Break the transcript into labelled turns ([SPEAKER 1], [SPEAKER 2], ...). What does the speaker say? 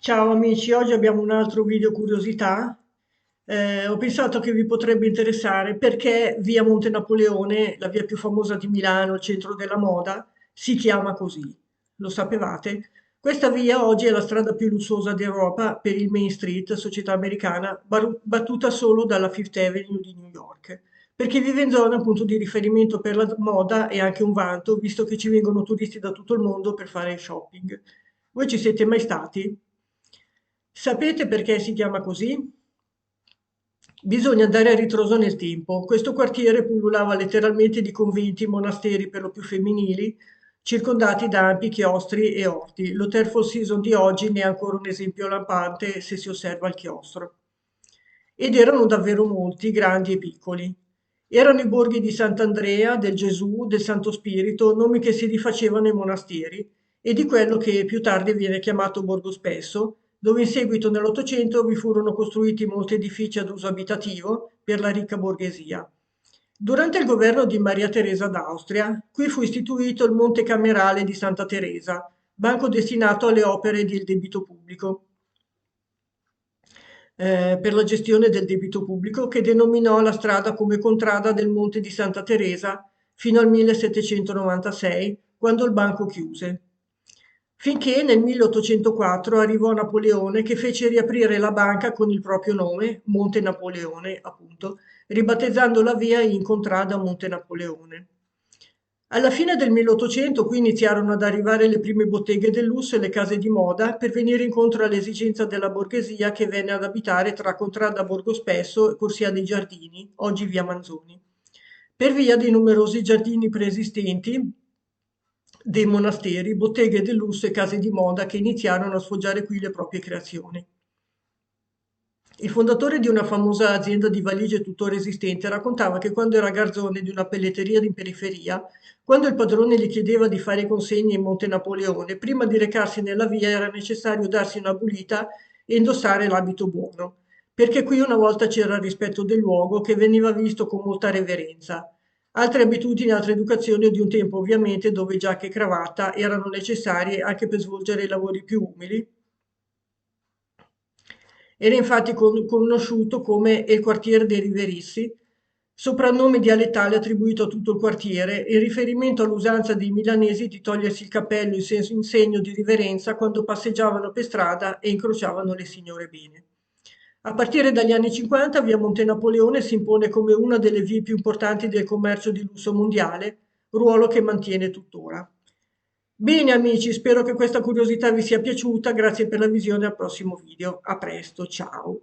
[SPEAKER 1] Ciao amici, oggi abbiamo un altro video curiosità. Ho pensato che vi potrebbe interessare perché via Monte Napoleone, la via più famosa di Milano, il centro della moda, si chiama così. Lo sapevate? Questa via oggi è la strada più lussuosa d'Europa per il Main Street, società americana, battuta solo dalla Fifth Avenue di New York, perché vive in zona appunto di riferimento per la moda e anche un vanto, visto che ci vengono turisti da tutto il mondo per fare shopping. Voi ci siete mai stati? Sapete perché si chiama così? Bisogna andare a ritroso nel tempo. Questo quartiere pullulava letteralmente di conventi e monasteri per lo più femminili, circondati da ampi chiostri e orti. L'Hotel Four Seasons di oggi ne è ancora un esempio lampante se si osserva il chiostro. Ed erano davvero molti, grandi e piccoli. Erano i borghi di Sant'Andrea, del Gesù, del Santo Spirito, nomi che si rifacevano ai monasteri, e di quello che più tardi viene chiamato Borgo Spesso, dove in seguito nell'Ottocento vi furono costruiti molti edifici ad uso abitativo per la ricca borghesia. Durante il governo di Maria Teresa d'Austria, qui fu istituito il Monte Camerale di Santa Teresa, banco destinato alle opere del debito pubblico, per la gestione del debito pubblico, che denominò la strada come Contrada del Monte di Santa Teresa fino al 1796, quando il banco chiuse. Finché nel 1804 arrivò Napoleone che fece riaprire la banca con il proprio nome, Monte Napoleone, appunto, ribattezzando la via in Contrada Monte Napoleone. Alla fine del 1800 qui iniziarono ad arrivare le prime botteghe del lusso e le case di moda per venire incontro alle esigenze della borghesia che venne ad abitare tra Contrada Borgo Spesso e Corsia dei Giardini, oggi via Manzoni, per via dei numerosi giardini preesistenti, dei monasteri, botteghe del lusso e case di moda che iniziarono a sfoggiare qui le proprie creazioni. Il fondatore di una famosa azienda di valigie tuttora esistente raccontava che quando era garzone di una pelletteria in periferia, quando il padrone gli chiedeva di fare consegne in Monte Napoleone, prima di recarsi nella via era necessario darsi una pulita e indossare l'abito buono, perché qui una volta c'era il rispetto del luogo che veniva visto con molta reverenza. Altre abitudini, altre educazioni di un tempo ovviamente dove giacca e cravatta erano necessarie anche per svolgere i lavori più umili. Era infatti conosciuto come il quartiere dei Riverissi, soprannome dialettale attribuito a tutto il quartiere, in riferimento all'usanza dei milanesi di togliersi il cappello in segno di riverenza quando passeggiavano per strada e incrociavano le signore bene. A partire dagli anni 50, via Monte Napoleone si impone come una delle vie più importanti del commercio di lusso mondiale, ruolo che mantiene tuttora. Bene amici, spero che questa curiosità vi sia piaciuta, grazie per la visione al prossimo video. A presto, ciao!